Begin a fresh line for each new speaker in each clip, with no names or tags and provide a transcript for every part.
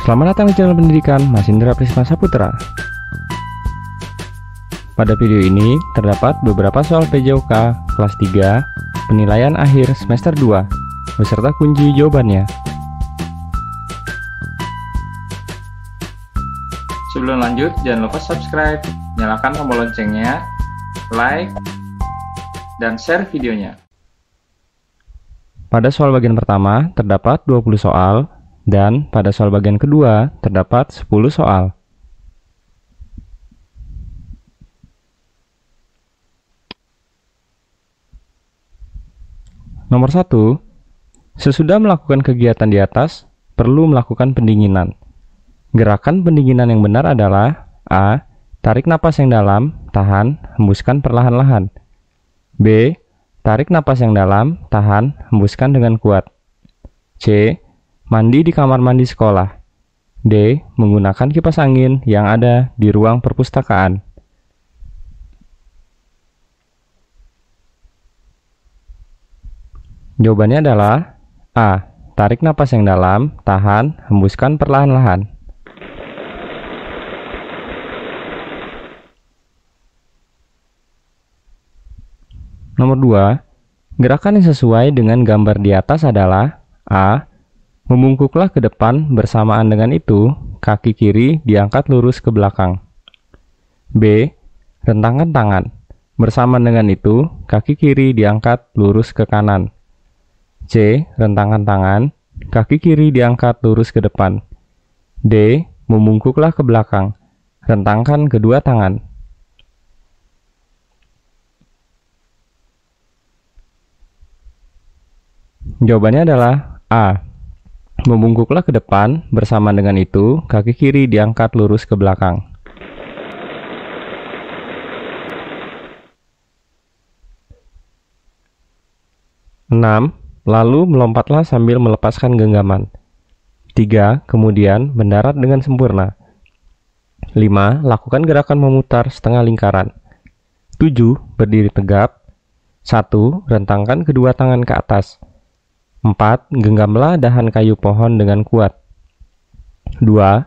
Selamat datang di channel pendidikan Masindra Prisma Saputra. Pada video ini terdapat beberapa soal PJOK kelas 3 penilaian akhir semester 2 beserta kunci jawabannya.
Sebelum lanjut, jangan lupa subscribe, nyalakan tombol loncengnya, like, dan share videonya.
Pada soal bagian pertama terdapat 20 soal dan pada soal bagian kedua terdapat 10 soal. Nomor 1, sesudah melakukan kegiatan di atas, perlu melakukan pendinginan. Gerakan pendinginan yang benar adalah A. Tarik napas yang dalam, tahan, hembuskan perlahan-lahan. B. Tarik napas yang dalam, tahan, hembuskan dengan kuat. C. Mandi di kamar mandi sekolah. D. Menggunakan kipas angin yang ada di ruang perpustakaan. Jawabannya adalah A. Tarik napas yang dalam, tahan, hembuskan perlahan-lahan. Nomor 2, gerakan yang sesuai dengan gambar di atas adalah A. Membungkuklah ke depan, bersamaan dengan itu, kaki kiri diangkat lurus ke belakang. B. Rentangkan tangan. Bersamaan dengan itu, kaki kiri diangkat lurus ke kanan. C. Rentangkan tangan, kaki kiri diangkat lurus ke depan. D. Membungkuklah ke belakang. Rentangkan kedua tangan. Jawabannya adalah A. Membungkuklah ke depan, bersamaan dengan itu, kaki kiri diangkat lurus ke belakang. Enam, lalu melompatlah sambil melepaskan genggaman. 3. Kemudian mendarat dengan sempurna. 5. Lakukan gerakan memutar setengah lingkaran. 7. Berdiri tegap. 1. Rentangkan kedua tangan ke atas. 4. Genggamlah dahan kayu pohon dengan kuat. 2.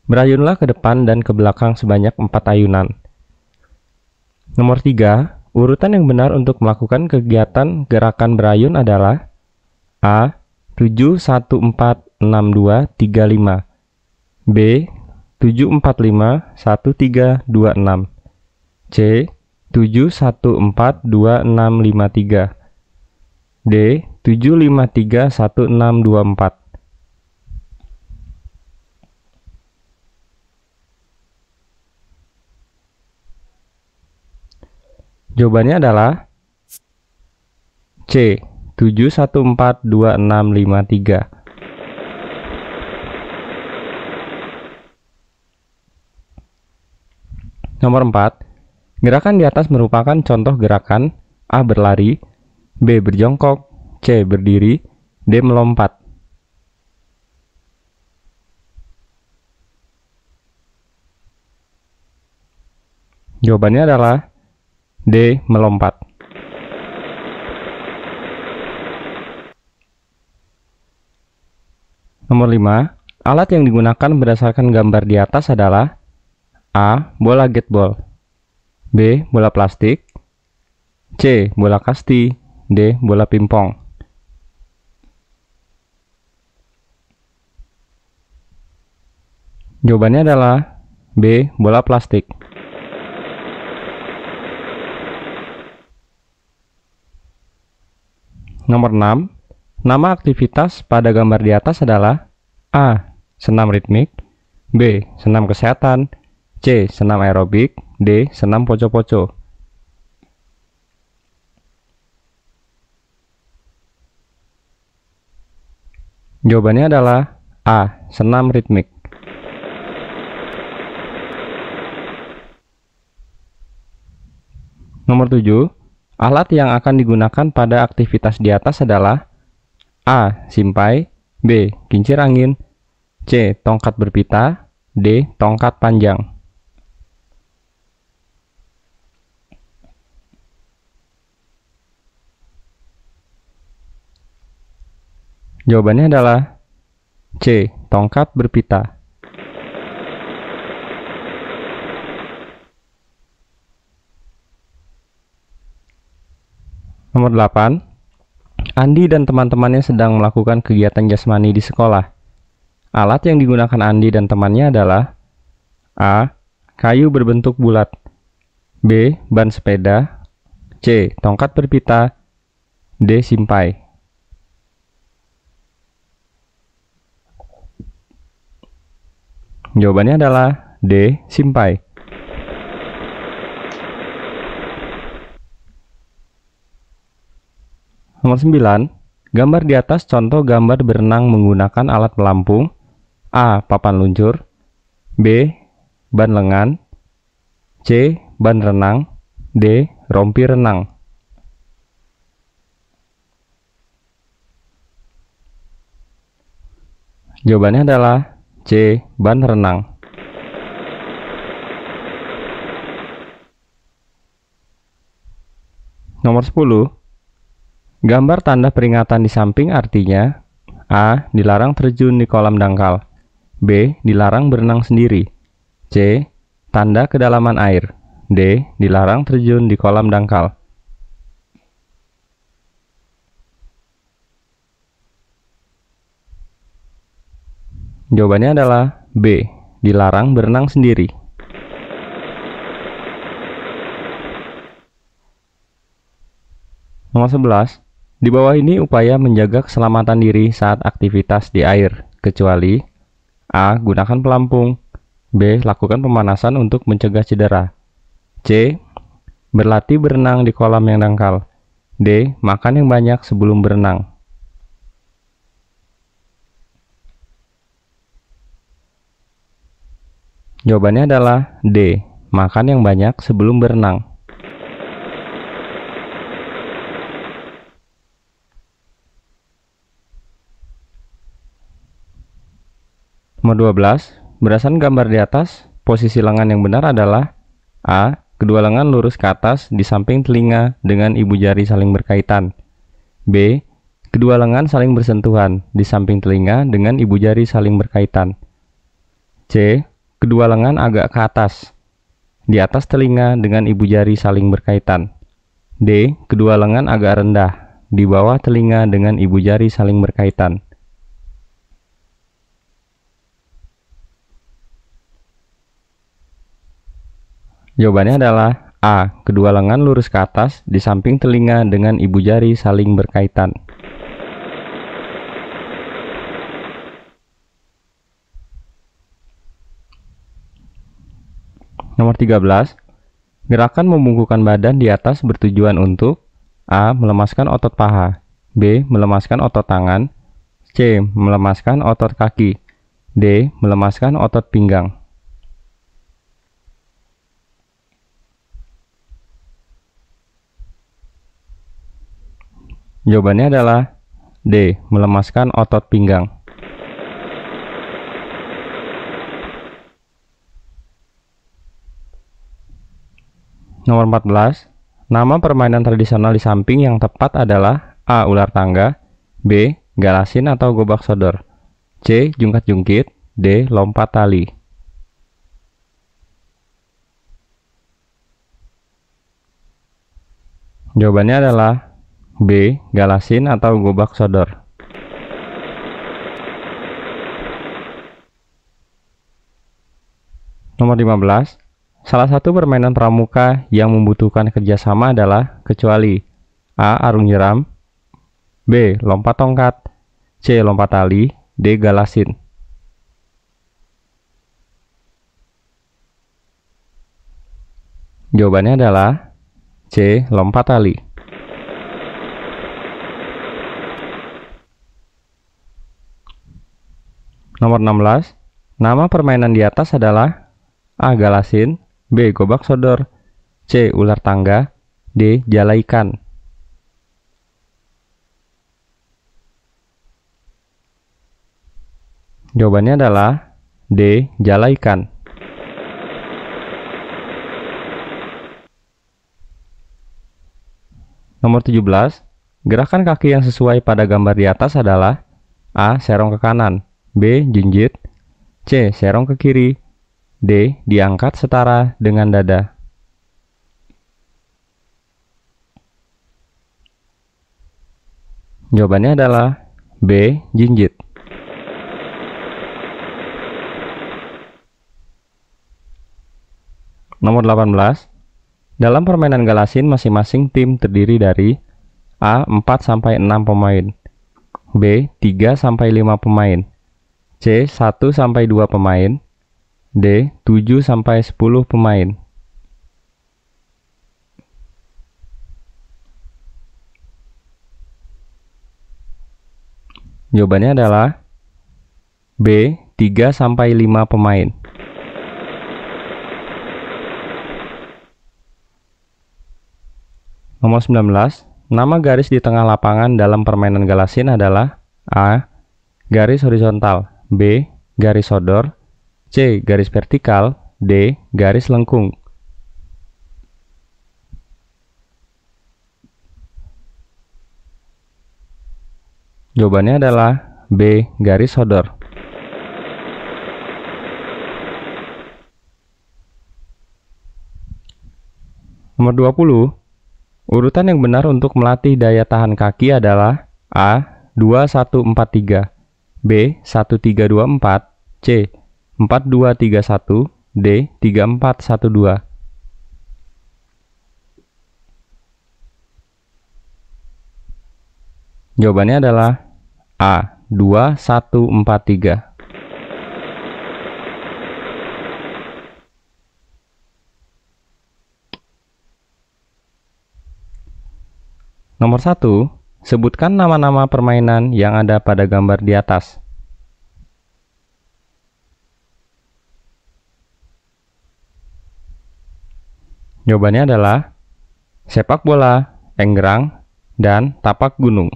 Berayunlah ke depan dan ke belakang sebanyak 4 ayunan. Nomor 3. Urutan yang benar untuk melakukan kegiatan gerakan berayun adalah A. 7, 1, 4, 6, 2, 3, 5. B. 7, 4, 5, 1, 3, 2, 6. C. 7, 1, 4, 2, 6, 5, 3. D. 7, 5, 3, 1, 6, 2, 4. Jawabannya adalah C. 7, 1, 4, 2, 6, 5, 3. Nomor 4. Gerakan di atas merupakan contoh gerakan A. Berlari, B. Berjongkok, C. Berdiri, D. Melompat. Jawabannya adalah D. Melompat. Nomor 5. Alat yang digunakan berdasarkan gambar di atas adalah A. Bola gateball, B. Bola plastik, C. Bola kasti, D. Bola pingpong. Jawabannya adalah B. Bola plastik. Nomor 6. Nama aktivitas pada gambar di atas adalah A. Senam ritmik, B. Senam kesehatan, C. Senam aerobik, D. Senam poco-poco. Jawabannya adalah A. Senam ritmik. Nomor 7. Alat yang akan digunakan pada aktivitas di atas adalah A. Simpai, B. Kincir angin, C. Tongkat berpita, D. Tongkat panjang. Jawabannya adalah C. Tongkat berpita. Nomor 8. Andi dan teman-temannya sedang melakukan kegiatan jasmani di sekolah. Alat yang digunakan Andi dan temannya adalah A. Kayu berbentuk bulat, B. Ban sepeda, C. Tongkat berpita, D. Simpai. Jawabannya adalah D. Simpai. Nomor 9. Gambar di atas contoh gambar berenang menggunakan alat pelampung. A. Papan luncur, B. Ban lengan, C. Ban renang, D. Rompi renang. Jawabannya adalah C. Ban renang. Nomor 10. Gambar tanda peringatan di samping artinya A. Dilarang terjun di kolam dangkal, B. Dilarang berenang sendiri, C. Tanda kedalaman air, D. Dilarang terjun di kolam dangkal. Jawabannya adalah B. Dilarang berenang sendiri. Nomor 11. Di bawah ini upaya menjaga keselamatan diri saat aktivitas di air, kecuali A. Gunakan pelampung, B. Lakukan pemanasan untuk mencegah cedera, C. Berlatih berenang di kolam yang dangkal, D. Makan yang banyak sebelum berenang. Jawabannya adalah D. Makan yang banyak sebelum berenang. Nomor 12. Berdasarkan gambar di atas, posisi lengan yang benar adalah A. Kedua lengan lurus ke atas di samping telinga dengan ibu jari saling berkaitan, B. Kedua lengan saling bersentuhan di samping telinga dengan ibu jari saling berkaitan, C. Kedua lengan agak ke atas di atas telinga dengan ibu jari saling berkaitan, D. Kedua lengan agak rendah di bawah telinga dengan ibu jari saling berkaitan. Jawabannya adalah A. Kedua lengan lurus ke atas di samping telinga dengan ibu jari saling berkaitan. Nomor 13. Gerakan membungkukkan badan di atas bertujuan untuk A. Melemaskan otot paha, B. Melemaskan otot tangan, C. Melemaskan otot kaki, D. Melemaskan otot pinggang. Jawabannya adalah D. Melemaskan otot pinggang. Nomor 14. Nama permainan tradisional di samping yang tepat adalah A. Ular tangga, B. Galasin atau gobak sodor, C. Jungkat-jungkit, D. Lompat tali. Jawabannya adalah B. Galasin atau gobak sodor. Nomor 15. Salah satu permainan pramuka yang membutuhkan kerjasama adalah kecuali A. Arung jeram, B. Lompat tongkat, C. Lompat tali, D. Galasin. Jawabannya adalah C. Lompat tali. Nomor 16. Nama permainan di atas adalah A. Galasin, B. Gobak sodor, C. Ular tangga, D. Jala ikan. Jawabannya adalah D. Jala ikan. Nomor 17. Gerakan kaki yang sesuai pada gambar di atas adalah A. Serong ke kanan, B. Jinjit. C. Serong ke kiri. D. Diangkat setara dengan dada. Jawabannya adalah B. Jinjit. Nomor 18. Dalam permainan galasin, masing-masing tim terdiri dari A. 4-6 pemain, B. 3-5 pemain, C. 1-2 pemain, D. 7-10 pemain. Jawabannya adalah B. 3-5 pemain. Nomor 19. Nama garis di tengah lapangan dalam permainan galasin adalah A. Garis horizontal, B. Garis sodor, C. Garis vertikal, D. Garis lengkung. Jawabannya adalah B. Garis sodor. Nomor 20. Urutan yang benar untuk melatih daya tahan kaki adalah A. 2-1-4-3, B. 1-3-2-4, C. 4-2-3-1, D. 3-4-1-2. Jawabannya adalah A. 2-1-4-3. Nomor 1. Sebutkan nama-nama permainan yang ada pada gambar di atas. Jawabannya adalah sepak bola, enggrang, dan tapak gunung.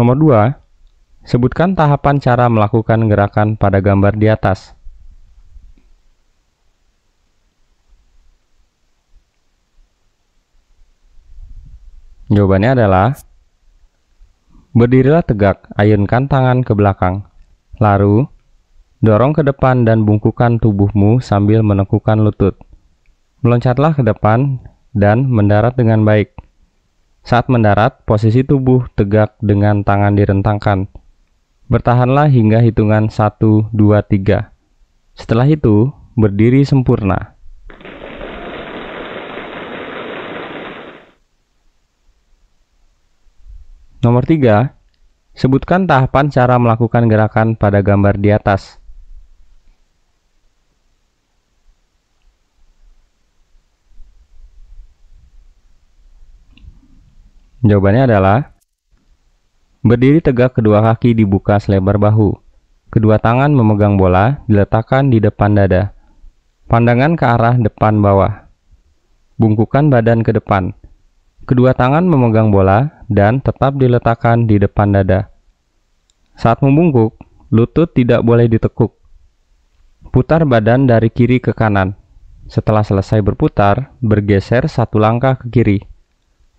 Nomor 2. Sebutkan tahapan cara melakukan gerakan pada gambar di atas. Jawabannya adalah berdirilah tegak, ayunkan tangan ke belakang. Lalu, dorong ke depan dan bungkukkan tubuhmu sambil menekukkan lutut. Meloncatlah ke depan dan mendarat dengan baik. Saat mendarat, posisi tubuh tegak dengan tangan direntangkan. Bertahanlah hingga hitungan 1, 2, 3. Setelah itu, berdiri sempurna. Nomor 3. Sebutkan tahapan cara melakukan gerakan pada gambar di atas. Jawabannya adalah berdiri tegak, kedua kaki dibuka selebar bahu. Kedua tangan memegang bola diletakkan di depan dada. Pandangan ke arah depan bawah. Bungkukan badan ke depan. Kedua tangan memegang bola dan tetap diletakkan di depan dada. Saat membungkuk, lutut tidak boleh ditekuk. Putar badan dari kiri ke kanan. Setelah selesai berputar, bergeser 1 langkah ke kiri.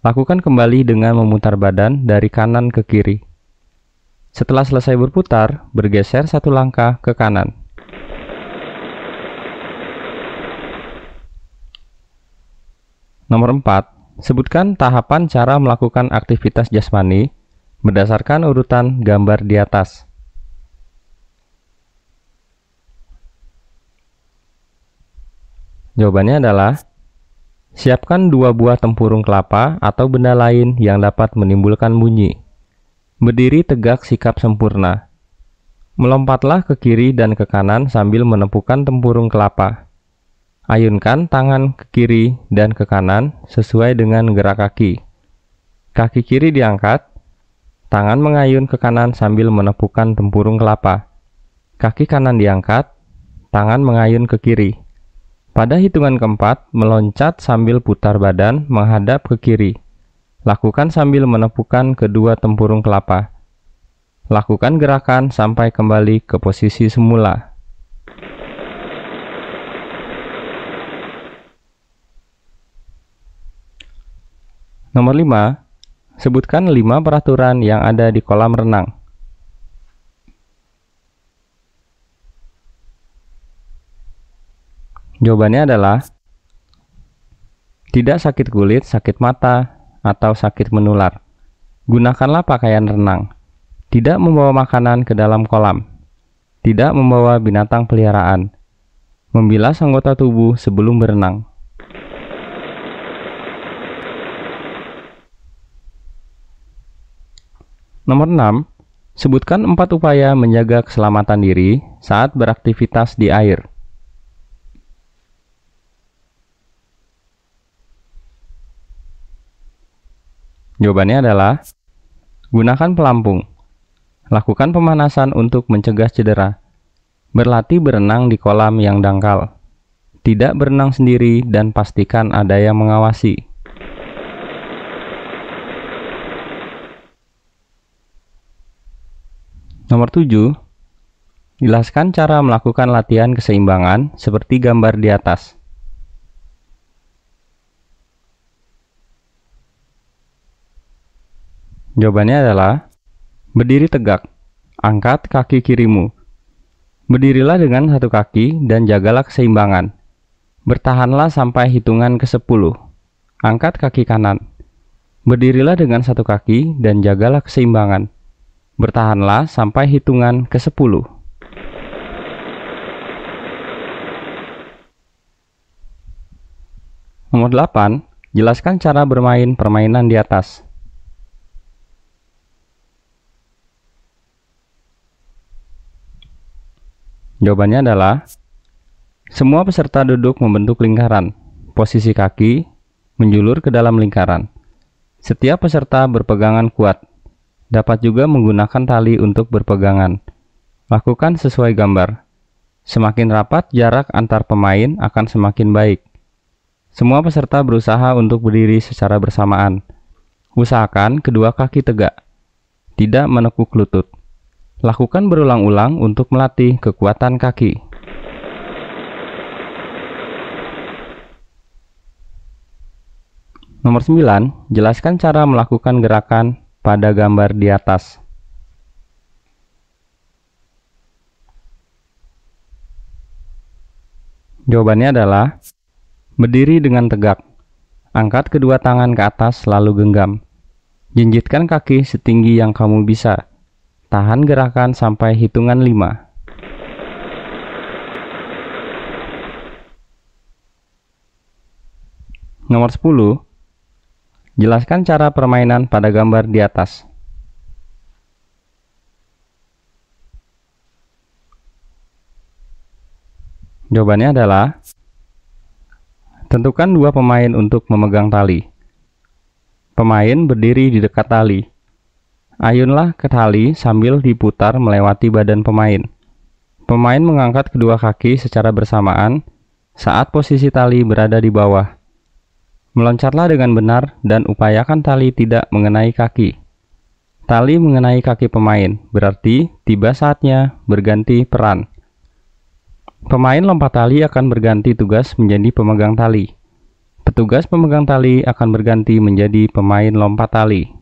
Lakukan kembali dengan memutar badan dari kanan ke kiri. Setelah selesai berputar, bergeser 1 langkah ke kanan. Nomor 4. Sebutkan tahapan cara melakukan aktivitas jasmani berdasarkan urutan gambar di atas. Jawabannya adalah siapkan 2 buah tempurung kelapa atau benda lain yang dapat menimbulkan bunyi. Berdiri tegak, sikap sempurna. Melompatlah ke kiri dan ke kanan sambil menepukan tempurung kelapa. Ayunkan tangan ke kiri dan ke kanan sesuai dengan gerak kaki. Kaki kiri diangkat, tangan mengayun ke kanan sambil menepukan tempurung kelapa. Kaki kanan diangkat, tangan mengayun ke kiri. Pada hitungan keempat, meloncat sambil putar badan menghadap ke kiri. Lakukan sambil menepukan kedua tempurung kelapa. Lakukan gerakan sampai kembali ke posisi semula. Nomor 5. Sebutkan 5 peraturan yang ada di kolam renang. Jawabannya adalah tidak sakit kulit, sakit mata, atau sakit menular. Gunakanlah pakaian renang. Tidak membawa makanan ke dalam kolam. Tidak membawa binatang peliharaan. Membilas anggota tubuh sebelum berenang. Nomor 6. Sebutkan 4 upaya menjaga keselamatan diri saat beraktivitas di air. Jawabannya adalah gunakan pelampung. Lakukan pemanasan untuk mencegah cedera. Berlatih berenang di kolam yang dangkal. Tidak berenang sendiri dan pastikan ada yang mengawasi. Nomor 7. Jelaskan cara melakukan latihan keseimbangan seperti gambar di atas. Jawabannya adalah berdiri tegak, angkat kaki kirimu. Berdirilah dengan satu kaki dan jagalah keseimbangan. Bertahanlah sampai hitungan ke-10. Angkat kaki kanan. Berdirilah dengan satu kaki dan jagalah keseimbangan. Bertahanlah sampai hitungan ke-10. Nomor 8. Jelaskan cara bermain permainan di atas. Jawabannya adalah semua peserta duduk membentuk lingkaran. Posisi kaki menjulur ke dalam lingkaran. Setiap peserta berpegangan kuat. Dapat juga menggunakan tali untuk berpegangan. Lakukan sesuai gambar. Semakin rapat jarak antar pemain akan semakin baik. Semua peserta berusaha untuk berdiri secara bersamaan. Usahakan kedua kaki tegak. Tidak menekuk lutut. Lakukan berulang-ulang untuk melatih kekuatan kaki. Nomor 9. Jelaskan cara melakukan gerakan pada gambar di atas. Jawabannya adalah berdiri dengan tegak. Angkat kedua tangan ke atas lalu genggam. Jinjitkan kaki setinggi yang kamu bisa. Tahan gerakan sampai hitungan 5. Nomor 10. Jelaskan cara permainan pada gambar di atas. Jawabannya adalah tentukan 2 pemain untuk memegang tali. Pemain berdiri di dekat tali. Ayunlah ke tali sambil diputar melewati badan pemain. Pemain mengangkat kedua kaki secara bersamaan saat posisi tali berada di bawah. Meloncatlah dengan benar dan upayakan tali tidak mengenai kaki. Tali mengenai kaki pemain, berarti tiba saatnya berganti peran. Pemain lompat tali akan berganti tugas menjadi pemegang tali. Petugas pemegang tali akan berganti menjadi pemain lompat tali.